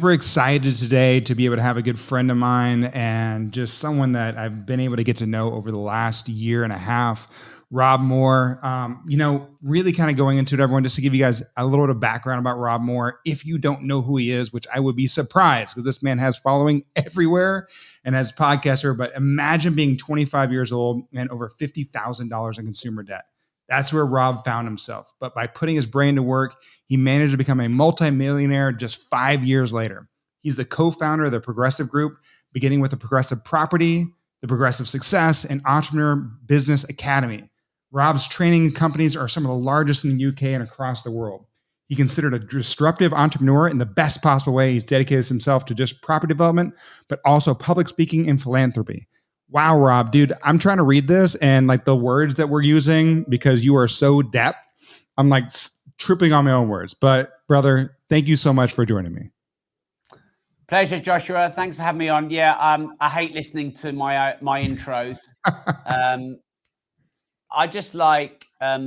super excited today to be able to have a good friend of mine and just someone that I've been able to get to know over the last year and a half, Rob Moore. Really kind of going into it, everyone, just to give you guys a little bit of background about Rob Moore. If you don't know who he is, which I would be surprised because this man has following everywhere and has podcaster, but imagine being 25 years old and over $50,000 in consumer debt. That's where Rob found himself. But by putting his brain to work, he managed to become a multi-millionaire just 5 years later. He's the co-founder of the Progressive Group, beginning with the Progressive Property, the Progressive Success, and Entrepreneur Business Academy. Rob's training companies are some of the largest in the UK and across the world. He's considered a disruptive entrepreneur in the best possible way. He's dedicated himself to just property development, but also public speaking and philanthropy. Wow, Rob, dude, I'm trying to read this and like the words that we're using because you are so depth. I'm like tripping on my own words. But brother, thank you so much for joining me. Pleasure, Joshua. Thanks for having me on. Yeah, I hate listening to my intros. I just like. I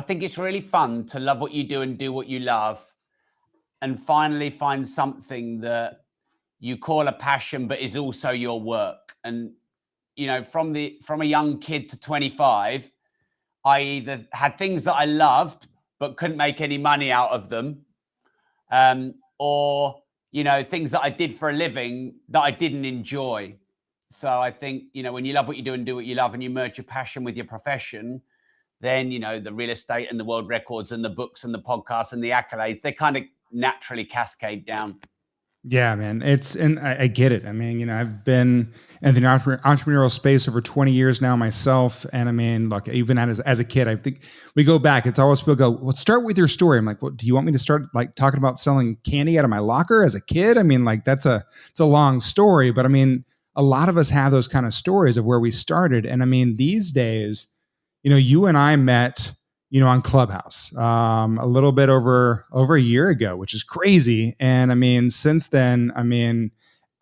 think it's really fun to love what you do and do what you love, and finally find something that you call a passion, but is also your work. And, from a young kid to 25, I either had things that I loved, but couldn't make any money out of them. Or, things that I did for a living that I didn't enjoy. So I think, when you love what you do and do what you love and you merge your passion with your profession, then, the real estate and the world records and the books and the podcasts and the accolades, they kind of naturally cascade down. Yeah, man. And I get it. I mean, I've been in the entrepreneurial space over 20 years now myself. And I mean, look, even as a kid, I think we go back, it's always people go, well, start with your story. I'm like, well, do you want me to start like talking about selling candy out of my locker as a kid? I mean, like it's a long story, but I mean, a lot of us have those kind of stories of where we started. And I mean, these days, you and I met, on Clubhouse, a little bit over a year ago, which is crazy. And I mean, since then,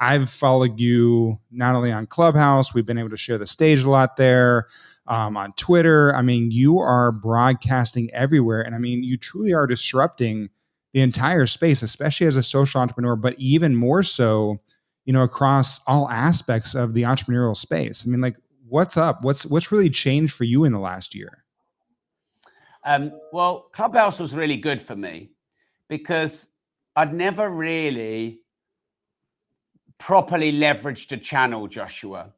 I've followed you not only on Clubhouse, we've been able to share the stage a lot there, on Twitter. I mean, you are broadcasting everywhere. And I mean, you truly are disrupting the entire space, especially as a social entrepreneur, but even more so, across all aspects of the entrepreneurial space. I mean, like, what's up? What's really changed for you in the last year? Well, Clubhouse was really good for me because I'd never really properly leveraged a channel, Joshua.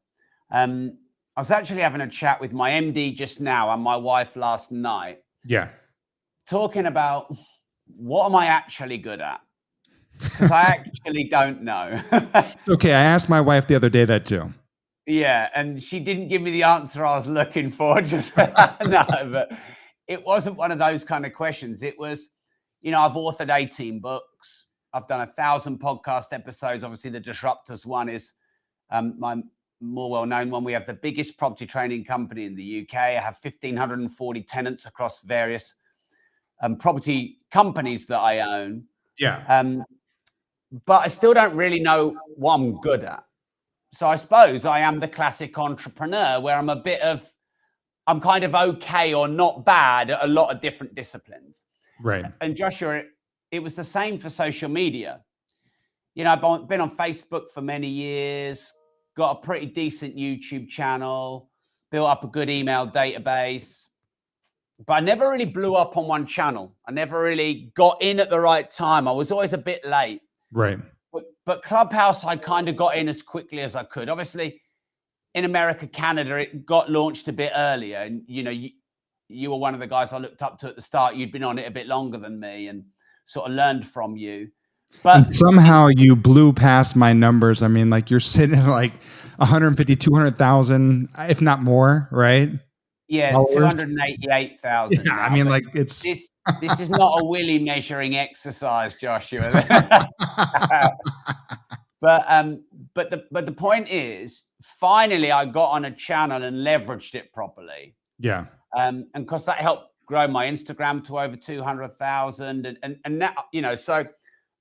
I was actually having a chat with my MD just now and my wife last night. Yeah. Talking about what am I actually good at? Because I actually don't know. Okay. I asked my wife the other day that too. Yeah. And she didn't give me the answer I was looking for. Just no, but it wasn't one of those kind of questions. It was, I've authored 18 books. I've done 1,000 podcast episodes. Obviously, the Disruptors one is my more well-known one. We have the biggest property training company in the UK. I have 1,540 tenants across various property companies that I own. Yeah. But I still don't really know what I'm good at. So I suppose I am the classic entrepreneur where I'm kind of okay or not bad at a lot of different disciplines. Right. And Joshua, it was the same for social media. I've been on Facebook for many years, got a pretty decent YouTube channel, built up a good email database, but I never really blew up on one channel. I never really got in at the right time. I was always a bit late. Right. But Clubhouse, I kind of got in as quickly as I could. Obviously, in America, Canada, it got launched a bit earlier. And, you were one of the guys I looked up to at the start. You'd been on it a bit longer than me and sort of learned from you. But and somehow you blew past my numbers. I mean, like you're sitting at like 150, 200,000, if not more, right? Yeah, 288,000. Yeah, I mean, like it's... This is not a willy measuring exercise, Joshua. But the point is, finally, I got on a channel and leveraged it properly. Yeah. And because that helped grow my Instagram to over 200,000. And now, so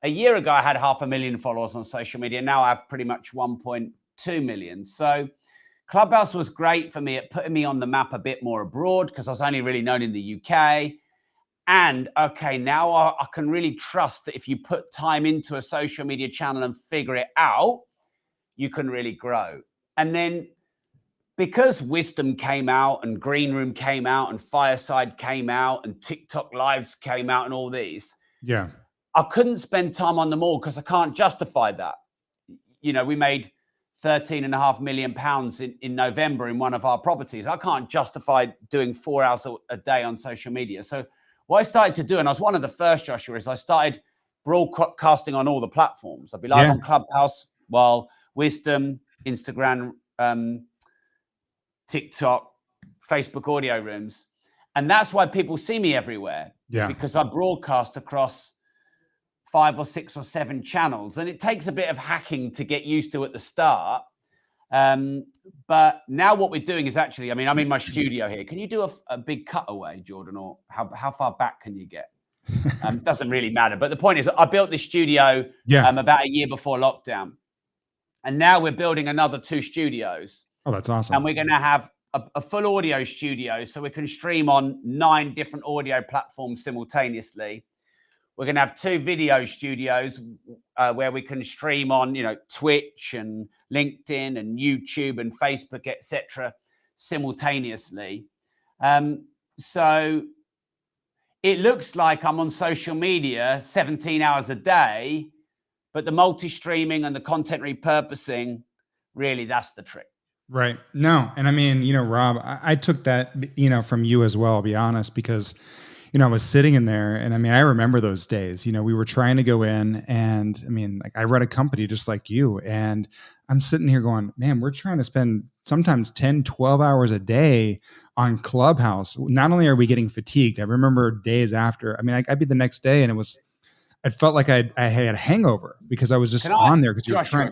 a year ago, I had 500,000 followers on social media. Now I have pretty much 1.2 million. So Clubhouse was great for me at putting me on the map a bit more abroad because I was only really known in the UK. And okay, now I can really trust that if you put time into a social media channel and figure it out, you can really grow. And then because Wisdom came out and Green Room came out and Fireside came out and TikTok Lives came out and all these, Yeah. I couldn't spend time on them all because I can't justify that. You know, we made £13.5 million in November in one of our properties. I can't justify doing 4 hours a day on social media. So what I started to do, and I was one of the first, Joshua, is I started broadcasting on all the platforms. I'd be live on Clubhouse, while Wisdom, Instagram, TikTok, Facebook audio rooms. And that's why people see me everywhere. Yeah. Because I broadcast across 5 or 6 or 7 channels. And it takes a bit of hacking to get used to at the start. But now what we're doing is actually, I mean, I'm in my studio here. Can you do a big cutaway, Jordan? Or how far back can you get? Doesn't really matter. But the point is, I built this studio about a year before lockdown. And now we're building another 2 studios. Oh, that's awesome. And we're going to have a full audio studio so we can stream on 9 different audio platforms simultaneously. We're going to have 2 video studios where we can stream on, you know, Twitch and LinkedIn and YouTube and Facebook, etc., simultaneously. So it looks like I'm on social media 17 hours a day, but the multi-streaming and the content repurposing, really, that's the trick. Right. No. And I mean, you know, Rob, I took that, you know, from you as well, I'll be honest, because, you know, I was sitting in there and I mean, I remember those days, you know, we were trying to go in and I mean, like I run a company just like you and I'm sitting here going, man, we're trying to spend sometimes 10, 12 hours a day on Clubhouse. Not only are we getting fatigued, I remember days after, I mean, I'd be the next day and it felt like I had a hangover because I was just on there because you were trying.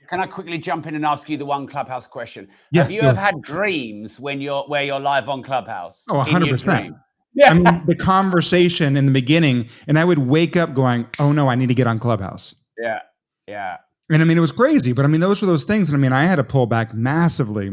Can I quickly jump in and ask you the one Clubhouse question? Yeah, have you ever had dreams where you're live on Clubhouse? Oh, 100%. Yeah. I mean, the conversation in the beginning, and I would wake up going, oh no, I need to get on Clubhouse. Yeah. Yeah. And I mean, it was crazy, but I mean, those were those things. And I mean, I had to pull back massively.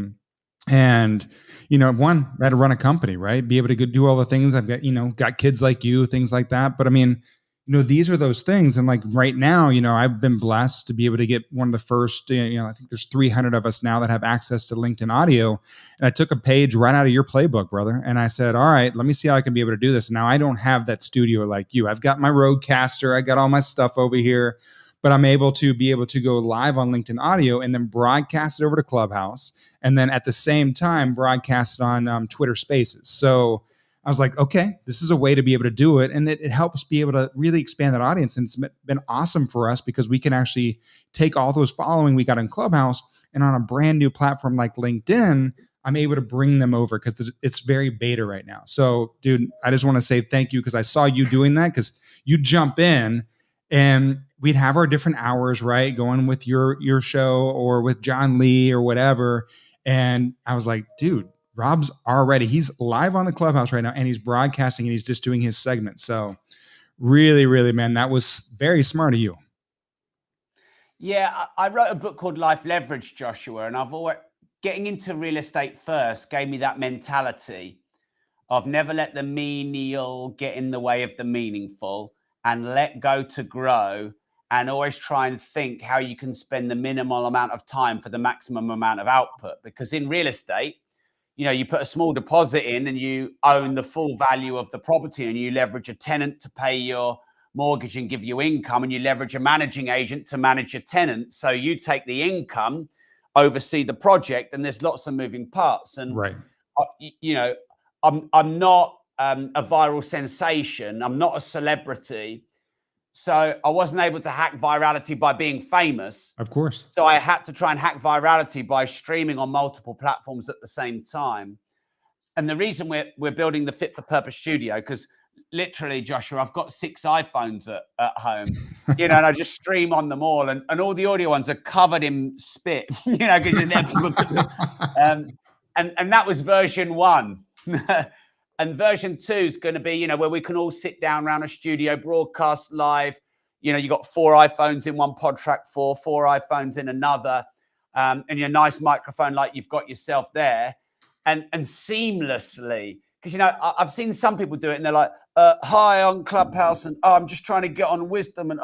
And, you know, one, I had to run a company, right? Be able to do all the things I've got, you know, got kids like you, things like that. But I mean, you know, these are those things. And like right now, you know, I've been blessed to be able to get one of the first, you know, I think there's 300 of us now that have access to LinkedIn audio. And I took a page right out of your playbook, brother. And I said, all right, let me see how I can be able to do this. Now I don't have that studio like you. I've got my Rodecaster. I got all my stuff over here, but I'm able to go live on LinkedIn audio and then broadcast it over to Clubhouse. And then at the same time, broadcast it on Twitter Spaces. So I was like, okay, this is a way to be able to do it. And it helps be able to really expand that audience. And it's been awesome for us because we can actually take all those following we got in Clubhouse and on a brand new platform like LinkedIn, I'm able to bring them over because it's very beta right now. So dude, I just want to say thank you because I saw you doing that because you jump in and we'd have our different hours, right? Going with your show or with John Lee or whatever. And I was like, dude, Rob's he's live on the Clubhouse right now and he's broadcasting and he's just doing his segment. So really, really, man, that was very smart of you. Yeah, I wrote a book called Life Leverage, Joshua, and I've always getting into real estate first gave me that mentality of never let the menial get in the way of the meaningful and let go to grow and always try and think how you can spend the minimal amount of time for the maximum amount of output. Because in real estate, you know, you put a small deposit in and you own the full value of the property and you leverage a tenant to pay your mortgage and give you income and you leverage a managing agent to manage your tenant. So you take the income, oversee the project, and there's lots of moving parts. And, right. You know, I'm not a viral sensation. I'm not a celebrity. So I wasn't able to hack virality by being famous. Of course. So I had to try and hack virality by streaming on multiple platforms at the same time. And the reason we're building the Fit for Purpose studio, because literally, Joshua, I've got 6 iPhones at home, you know, and I just stream on them all. And all the audio ones are covered in spit, you know, because you never look at them. And that was version 1. And version 2 is going to be, you know, where we can all sit down around a studio, broadcast live. You know, you got 4 iPhones in one pod track, 4 iPhones in another, and your nice microphone like you've got yourself there, and seamlessly because I've seen some people do it, and they're like, "Hi, on Clubhouse, and I'm just trying to get on Wisdom, and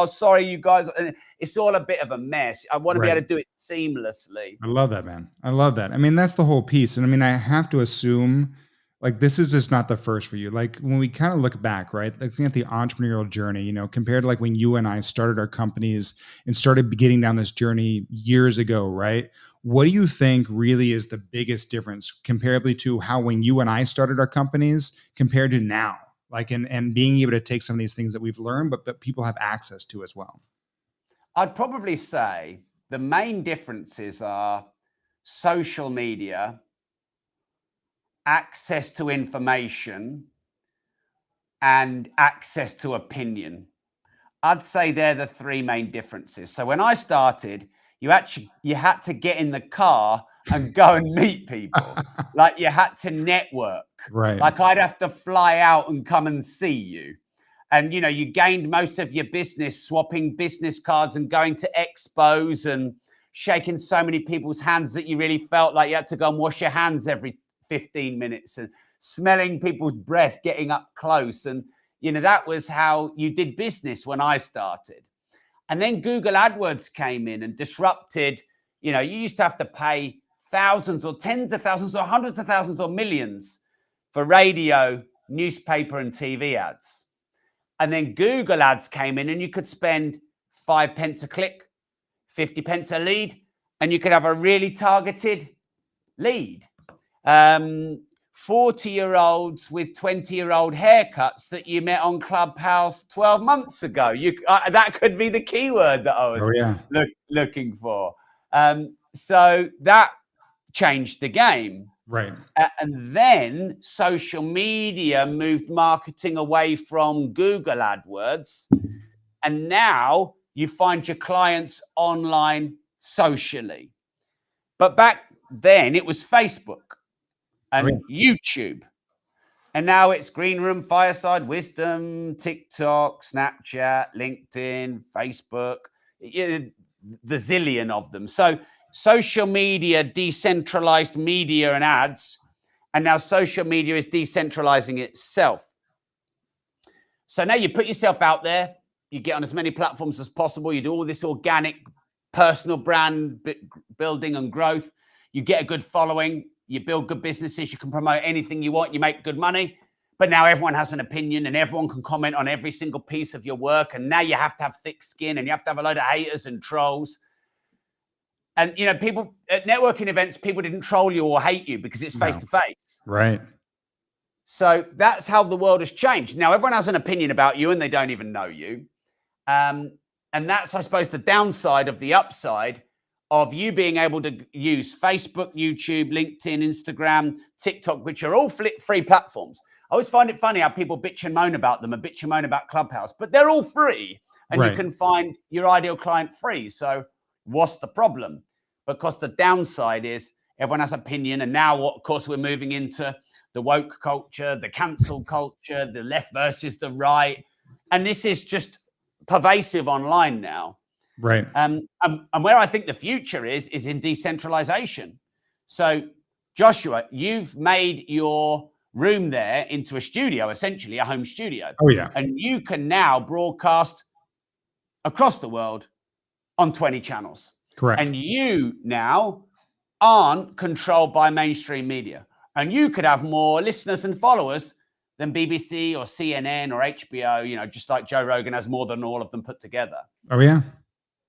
sorry, you guys." And it's all a bit of a mess. I want to be able to do it seamlessly. I love that, man. I love that. I mean, that's the whole piece. And I mean, I have to assume like this is just not the first for you. Like when we kind of look back, right? Looking at the entrepreneurial journey, compared to like when you and I started our companies and started getting down this journey years ago, right? What do you think really is the biggest difference comparably to how when you and I started our companies compared to now? Like and being able to take some of these things that we've learned, but people have access to as well. I'd probably say the main differences are social media, access to information, and access to opinion. I'd say they're the three main differences. So when I started, you had to get in the car and go and meet people. Like you had to network. Right. Like I'd have to fly out and come and see you. And you gained most of your business swapping business cards and going to expos and shaking so many people's hands that you really felt like you had to go and wash your hands every 15 minutes and smelling people's breath, getting up close. And that was how you did business when I started. And then Google AdWords came in and disrupted. You used to have to pay thousands or tens of thousands or hundreds of thousands or millions for radio, newspaper, and TV ads. And then Google ads came in and you could spend 5 pence a click, 50 pence a lead, and you could have a really targeted lead. 40-year-olds with 20-year-old haircuts that you met on Clubhouse 12 months ago. That could be the keyword that I was looking for. So that changed the game. Right. And then social media moved marketing away from Google AdWords. And now you find your clients online socially. But back then it was Facebook and YouTube. And now it's Green Room, Fireside Wisdom, TikTok, Snapchat, LinkedIn, Facebook, the zillion of them. So social media decentralized media and ads, and now social media is decentralizing itself. So now you put yourself out there, you get on as many platforms as possible, you do all this organic personal brand building and growth, you get a good following, you build good businesses, you can promote anything you want, you make good money. But now everyone has an opinion and everyone can comment on every single piece of your work. And now you have to have thick skin and you have to have a load of haters and trolls. And, people at networking events, people didn't troll you or hate you because it's face to face. Right. So that's how the world has changed. Now everyone has an opinion about you and they don't even know you. And that's, I suppose, the downside of the upside of you being able to use Facebook, YouTube, LinkedIn, Instagram, TikTok, which are all free platforms. I always find it funny how people bitch and moan about them and bitch and moan about Clubhouse, but they're all free and you can find your ideal client free. So what's the problem? Because the downside is everyone has opinion. And now, of course, we're moving into the woke culture, the cancel culture, the left versus the right. And this is just pervasive online now. Right. And where I think the future is in decentralization. So, Joshua, you've made your room there into a studio, essentially a home studio. Oh, yeah. And you can now broadcast across the world on 20 channels. Correct. And you now aren't controlled by mainstream media. And you could have more listeners and followers than BBC or CNN or HBO, just like Joe Rogan has more than all of them put together. Oh, yeah.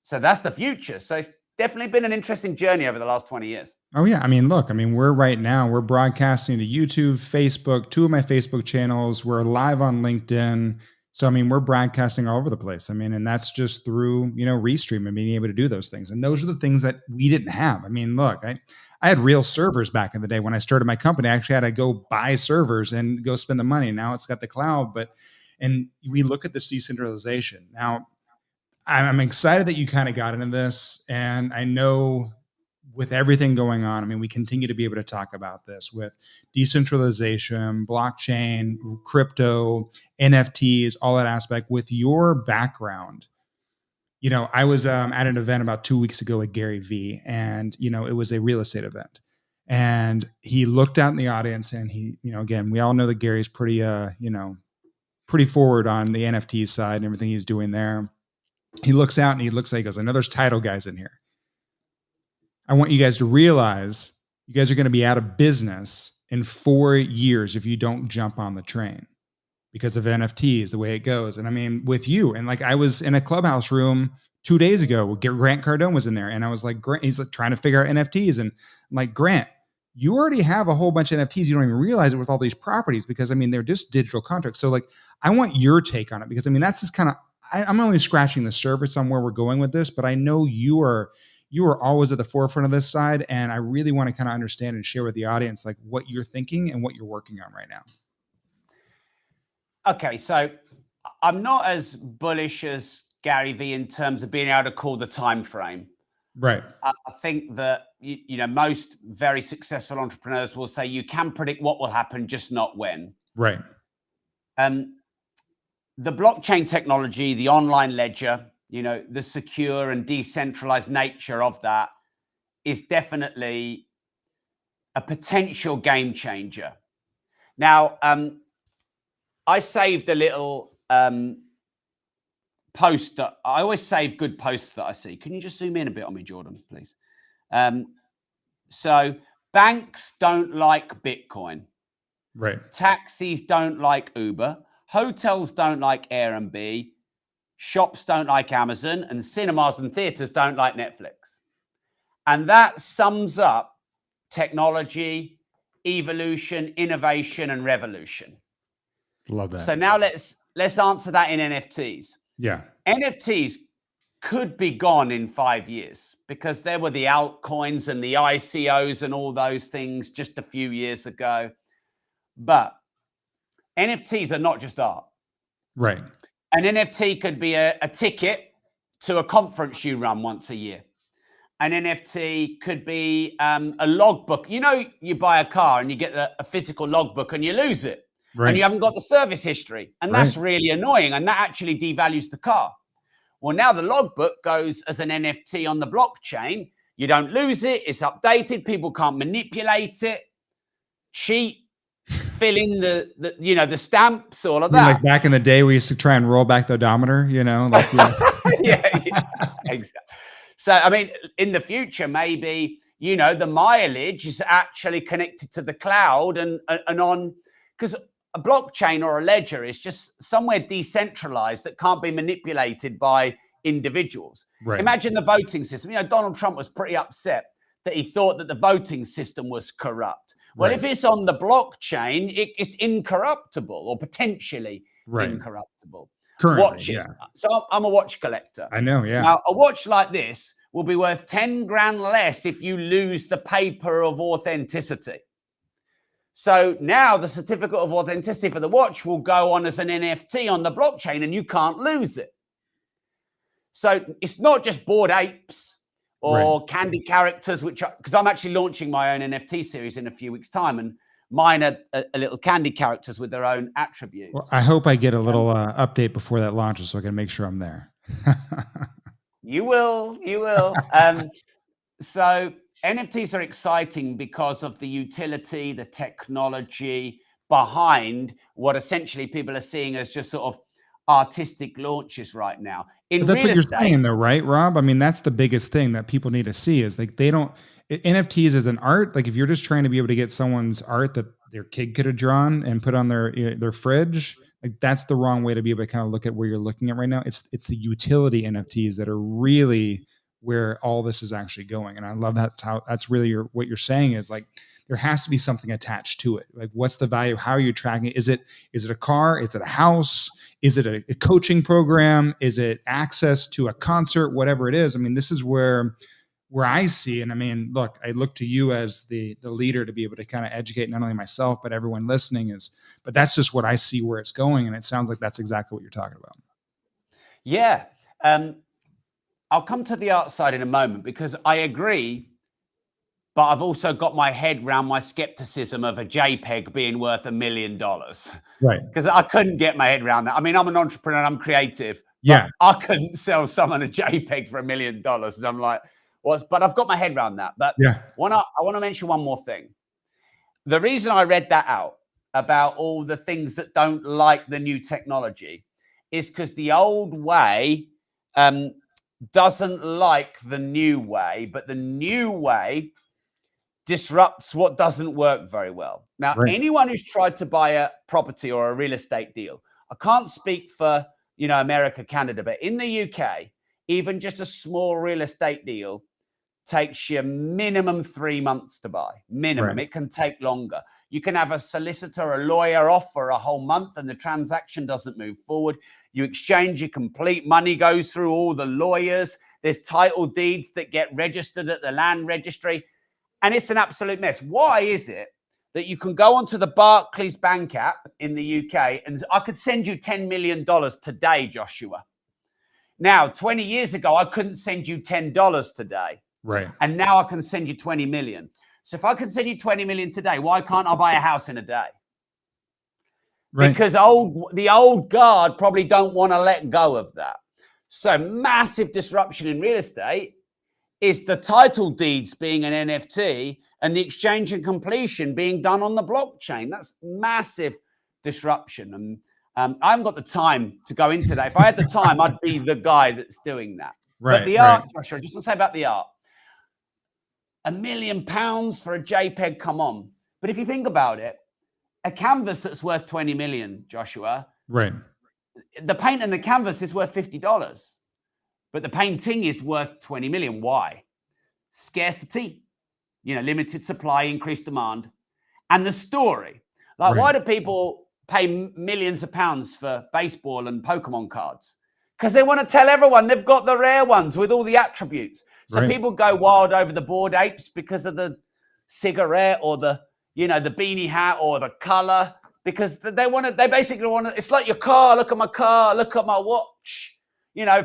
So that's the future. So it's definitely been an interesting journey over the last 20 years. Oh, yeah. I mean, look, we're broadcasting to YouTube, Facebook, 2 of my Facebook channels. We're live on LinkedIn. So, we're broadcasting all over the place. And that's just through, Restream and being able to do those things. And those are the things that we didn't have. Look, I had real servers back in the day when I started my company. I actually had to go buy servers and go spend the money. Now it's got the cloud, and we look at this decentralization. Now, I'm excited that you kind of got into this. And I know with everything going on, we continue to be able to talk about this with decentralization, blockchain, crypto, NFTs, all that aspect. With your background, I was at an event about 2 weeks ago with Gary Vee, and, it was a real estate event. And he looked out in the audience, and he, again, we all know that Gary's pretty, pretty forward on the NFT side and everything he's doing there. He looks out and he goes, I know there's title guys in here. I want you guys to realize you guys are going to be out of business in 4 years if you don't jump on the train because of NFTs, the way it goes. And I mean, with you, and like I was in a clubhouse room 2 days ago, Grant Cardone was in there, and I was like, Grant, he's like trying to figure out NFTs. And I'm like, Grant, you already have a whole bunch of NFTs. You don't even realize it with all these properties because I mean, they're just digital contracts. So like, I want your take on it because I mean, that's just kind of, I'm only scratching the surface on where we're going with this, but I know you are always at the forefront of this side. And I really want to kind of understand and share with the audience, like what you're thinking and what you're working on right now. Okay. So I'm not as bullish as Gary Vee in terms of being able to call the time frame. Right. I think that, most very successful entrepreneurs will say you can predict what will happen, just not when. Right. The blockchain technology, the online ledger, the secure and decentralized nature of that is definitely a potential game changer. Now, I saved a little post that I always save good posts that I see. Can you just zoom in a bit on me, Jordan, please? So banks don't like Bitcoin. Right. Taxis don't like Uber. Hotels don't like Airbnb. Shops don't like Amazon, and cinemas and theaters don't like Netflix. And that sums up technology, evolution, innovation, and revolution. Love that. So now let's answer that in NFTs. Yeah. NFTs could be gone in 5 years because there were the altcoins and the ICOs and all those things just a few years ago. But NFTs are not just art. Right. An NFT could be a ticket to a conference you run once a year. An NFT could be a logbook. You buy a car and you get a physical logbook and you lose it. Right. And you haven't got the service history. And that's really annoying. And that actually devalues the car. Well, now the logbook goes as an NFT on the blockchain. You don't lose it. It's updated. People can't manipulate it, cheat, fill in the stamps, all of that. Like back in the day, we used to try and roll back the odometer, like yeah, exactly. So, I mean, in the future, maybe, the mileage is actually connected to the cloud and on, because a blockchain or a ledger is just somewhere decentralized that can't be manipulated by individuals. Right. Imagine the voting system. Donald Trump was pretty upset that he thought that the voting system was corrupt. Well, if it's on the blockchain, it's incorruptible or potentially incorruptible. Currently, watches. So I'm a watch collector. I know, yeah. Now, a watch like this will be worth 10 grand less if you lose the paper of authenticity. So now the certificate of authenticity for the watch will go on as an NFT on the blockchain and you can't lose it. So it's not just Bored Apes or candy characters, because I'm actually launching my own NFT series in a few weeks' time, and mine are little candy characters with their own attributes. Well, I hope I get a little update before that launches so I can make sure I'm there. You will. So NFTs are exciting because of the utility, the technology behind what essentially people are seeing as just sort of artistic launches right now. But that's what you're saying though, right, Rob? I mean, that's the biggest thing that people need to see is like NFTs as an art. Like if you're just trying to be able to get someone's art that their kid could have drawn and put on their fridge, like that's the wrong way to be able to kind of look at where you're looking at right now. It's the utility NFTs that are really where all this is actually going. And I love that's really what you're saying is like, there has to be something attached to it. Like what's the value? How are you tracking it? Is it a car? Is it a house? Is it a coaching program? Is it access to a concert? Whatever it is. I mean, this is where I see, and I mean, look, I look to you as the leader to be able to kind of educate not only myself, but everyone listening but that's just what I see where it's going. And it sounds like that's exactly what you're talking about. Yeah. I'll come to the art side in a moment because I agree, but I've also got my head around my skepticism of a JPEG being worth $1 million. Right. Because I couldn't get my head around that. I mean, I'm an entrepreneur, I'm creative. Yeah. I couldn't sell someone a JPEG for $1 million. And I'm like, But I've got my head around that. But Yeah. I want to mention one more thing. The reason I read that out about all the things that don't like the new technology is because the old way doesn't like the new way, but the new way disrupts what doesn't work very well. Now, Right. anyone who's tried to buy a property or a real estate deal, I can't speak for, America, Canada, but in the UK, even just a small real estate deal takes you minimum 3 months to buy. Minimum. Right. It can take longer. You can have a solicitor, a lawyer off for a whole month and the transaction doesn't move forward. You exchange, you complete, money goes through all the lawyers. There's title deeds that get registered at the land registry. And it's an absolute mess. Why is it that you can go onto the Barclays Bank app in the UK and I could send you $10 million today, Joshua? Now, 20 years ago, I couldn't send you $10 today. Right. And now I can send you 20 million. So if I can send you 20 million today, why can't I buy a house in a day? Right. Because the old guard probably don't want to let go of that. So massive disruption in real estate is the title deeds being an NFT and the exchange and completion being done on the blockchain. That's massive disruption. And I haven't got the time to go into that. If I had the time, I'd be the guy that's doing that. Right. But the art, Joshua, I just want to say about the art. £1 million for a JPEG, come on. But if you think about it, a canvas that's worth 20 million, Joshua, right? The paint and the canvas is worth $50, but the painting is worth 20 million. Why? Scarcity, limited supply, increased demand, and the story. Like, why do people pay millions of pounds for baseball and Pokemon cards? Because they want to tell everyone they've got the rare ones with all the attributes. So people go wild over the Bored Apes because of the cigarette or the beanie hat or the color, because they basically want to, it's like your car, look at my car, look at my watch,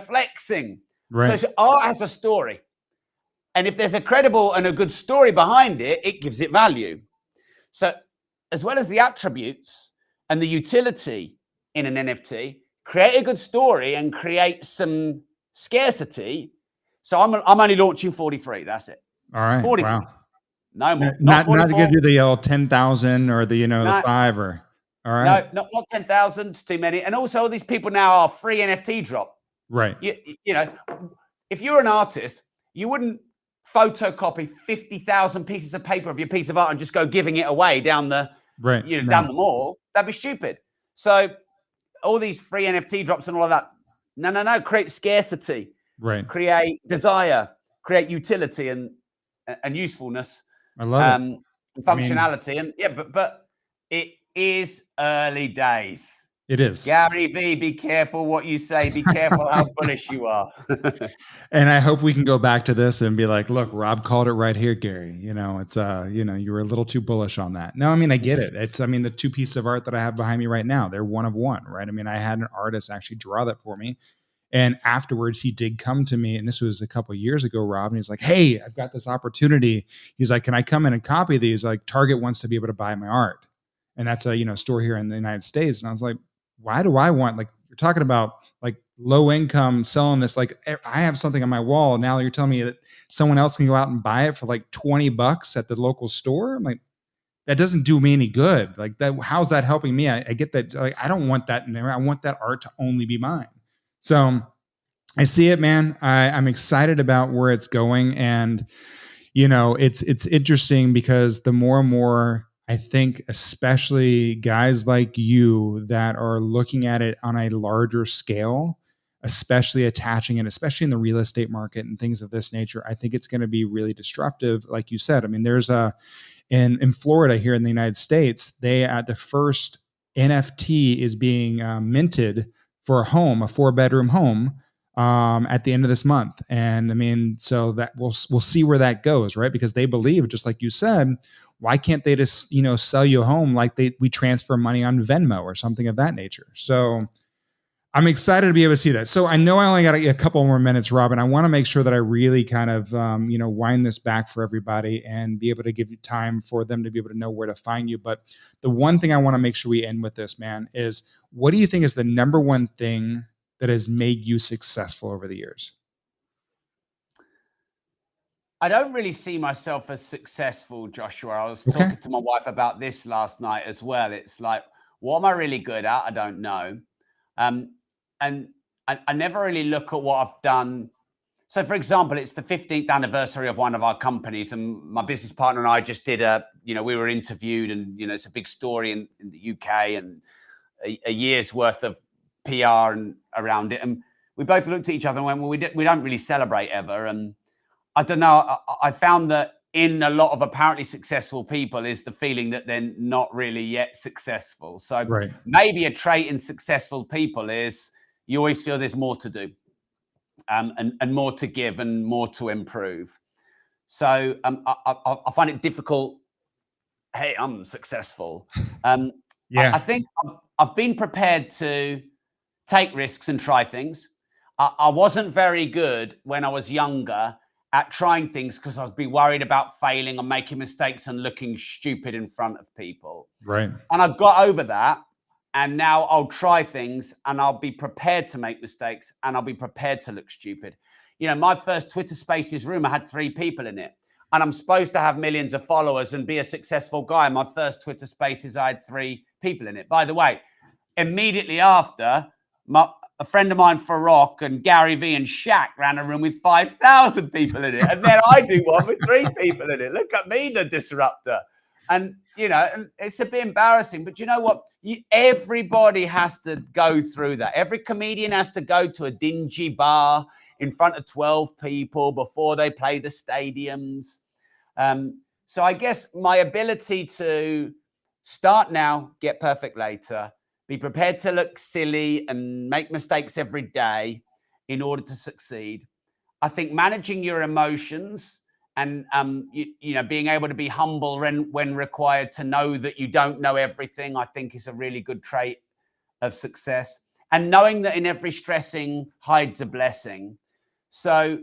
flexing. Right. So art has a story. And if there's a credible and a good story behind it, it gives it value. So as well as the attributes and the utility in an NFT, create a good story and create some scarcity. So I'm only launching 43. That's it. All right. 43. Wow. No more. Not to give you the old 10,000 or the the 5 or. All right. No, not 10,000. It's too many. And also, all these people now are free NFT drop. Right. If you're an artist, you wouldn't photocopy 50,000 pieces of paper of your piece of art and just go giving it away down the down the mall. That'd be stupid. So all these free NFT drops and all of that. No. Create scarcity. Right. Create desire. Create utility and usefulness. I love it. Functionality. But it is early days. It is. Gary V, be careful what you say. Be careful how bullish you are. And I hope we can go back to this and be like, look, Rob called it right here, Gary. It's you were a little too bullish on that. No, I get it. It's the 2 pieces of art that I have behind me right now, they're one of one, right? I had an artist actually draw that for me. And afterwards, he did come to me, and this was a couple of years ago, Rob, and he's like, hey, I've got this opportunity. He's like, can I come in and copy these? Like, Target wants to be able to buy my art. And that's a, store here in the United States. And I was like, why do I want, like, you're talking about like low income selling this, like I have something on my wall. Now you're telling me that someone else can go out and buy it for like $20 at the local store. I'm like, that doesn't do me any good. Like that, how's that helping me? I get that. Like, I don't want that in there. I want that art to only be mine. So I see it, man. I'm excited about where it's going. And, it's interesting because the more and more I think, especially guys like you that are looking at it on a larger scale, especially attaching it, especially in the real estate market and things of this nature, I think it's going to be really disruptive. Like you said, there's in Florida here in the United States, the first NFT is being minted for a home, a 4-bedroom home, at the end of this month. And so that we'll see where that goes, right? Because they believe, just like you said, why can't they just, sell you a home like we transfer money on Venmo or something of that nature? So I'm excited to be able to see that. So I know I only got a couple more minutes, Robin. I want to make sure that I really kind of, wind this back for everybody and be able to give you time for them to be able to know where to find you. But the one thing I want to make sure we end with this, man, is what do you think is the number one thing that has made you successful over the years? I don't really see myself as successful, Joshua. I was Okay. talking to my wife about this last night as well. It's like, what am I really good at? I don't know. Um, and I never really look at what I've done. So, for example, it's the 15th anniversary of one of our companies, and my business partner and I just did we were interviewed, and it's a big story in the UK, and a year's worth of PR and around it. And we both looked at each other and went, well, we don't really celebrate ever. And I don't know. I found that in a lot of apparently successful people is the feeling that they're not really yet successful. So Right. maybe a trait in successful people is you always feel there's more to do, and more to give and more to improve. So I find it difficult. Hey, I'm successful. Yeah. I think I've been prepared to take risks and try things. I wasn't very good when I was younger at trying things because I'd be worried about failing or making mistakes and looking stupid in front of people. Right. And I've got over that. And now I'll try things and I'll be prepared to make mistakes and I'll be prepared to look stupid. My first Twitter Spaces room, I had 3 people in it. And I'm supposed to have millions of followers and be a successful guy. My first Twitter Spaces, I had 3 people in it. By the way, immediately after, a friend of mine, Farrokh, and Gary Vee and Shaq ran a room with 5,000 people in it. And then I do one with 3 people in it. Look at me, the disruptor. And, and it's a bit embarrassing. But you know what? Everybody has to go through that. Every comedian has to go to a dingy bar in front of 12 people before they play the stadiums. So I guess my ability to start now, get perfect later, be prepared to look silly and make mistakes every day in order to succeed. I think managing your emotions and being able to be humble when required, to know that you don't know everything, I think is a really good trait of success. And knowing that in every stressing hides a blessing. So,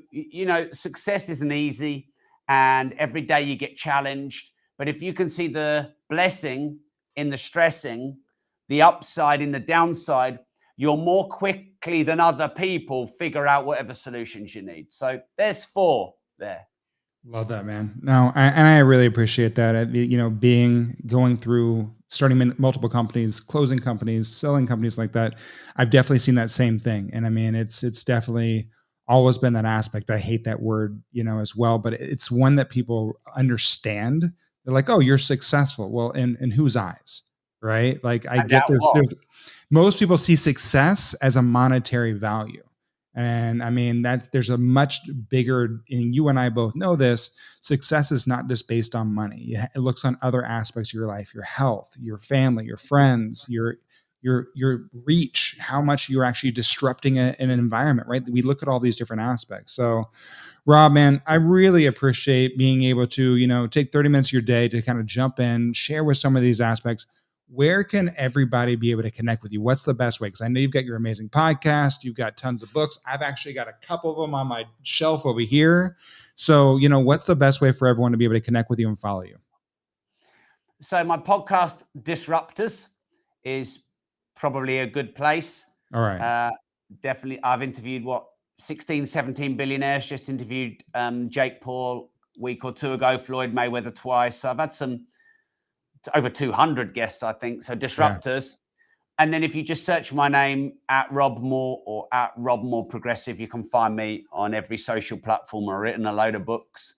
success isn't easy, and every day you get challenged. But if you can see the blessing in the stressing, the upside in the downside, you'll more quickly than other people figure out whatever solutions you need. So there's 4 there. Love that, man. No, I really appreciate that. Going through starting multiple companies, closing companies, selling companies like that. I've definitely seen that same thing, and I mean, it's definitely always been that aspect. I hate that word, as well, but it's one that people understand. They're like, "Oh, you're successful." Well, in whose eyes, right? Like, I And get that there's was. most people see success as a monetary value. And I mean, there's a much bigger, and you and I both know this, success is not just based on money. It looks on other aspects of your life, your health, your family, your friends, your reach, how much you're actually disrupting an environment, right? We look at all these different aspects. So Rob, man, I really appreciate being able to, take 30 minutes of your day to kind of jump in, share with some of these aspects. Where can everybody be able to connect with you? What's the best way? Because I know you've got your amazing podcast, you've got tons of books. I've actually got a couple of them on my shelf over here. So, what's the best way for everyone to be able to connect with you and follow you? So my podcast, Disruptors, is probably a good place. All right. Definitely. I've interviewed 16, 17 billionaires. Just interviewed Jake Paul a week or 2 ago, Floyd Mayweather twice. So I've had over 200 guests, I think. So Yeah. Disruptors. And then if you just search my name at Rob Moore or at Rob Moore Progressive, you can find me on every social platform. I've written a load of books.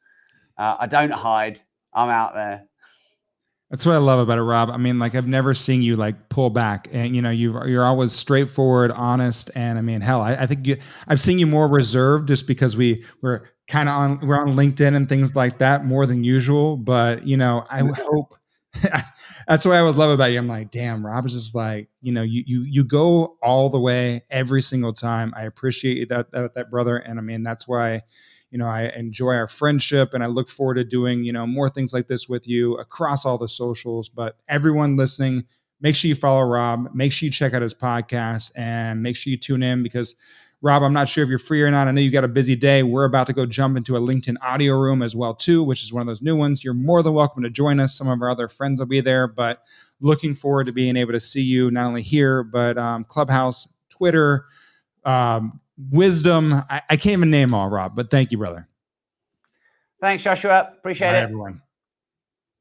I don't hide. I'm out there. That's what I love about it, Rob. I mean, like, I've never seen you like pull back, and you're always straightforward, honest, and I mean, hell, I think I've seen you more reserved just because we're we're on LinkedIn and things like that more than usual. But I hope that's what I always love about you. I'm like, damn, Rob is just like, you go all the way every single time. I appreciate that brother, and I mean, that's why. I enjoy our friendship, and I look forward to doing, more things like this with you across all the socials. But everyone listening, make sure you follow Rob, make sure you check out his podcast, and make sure you tune in because Rob, I'm not sure if you're free or not. I know you got a busy day. We're about to go jump into a LinkedIn audio room as well, too, which is one of those new ones. You're more than welcome to join us. Some of our other friends will be there, but looking forward to being able to see you not only here, but Clubhouse, Twitter, Wisdom. I can't even name all, Rob, but thank you, brother. Thanks, Joshua. Appreciate Bye, it. everyone.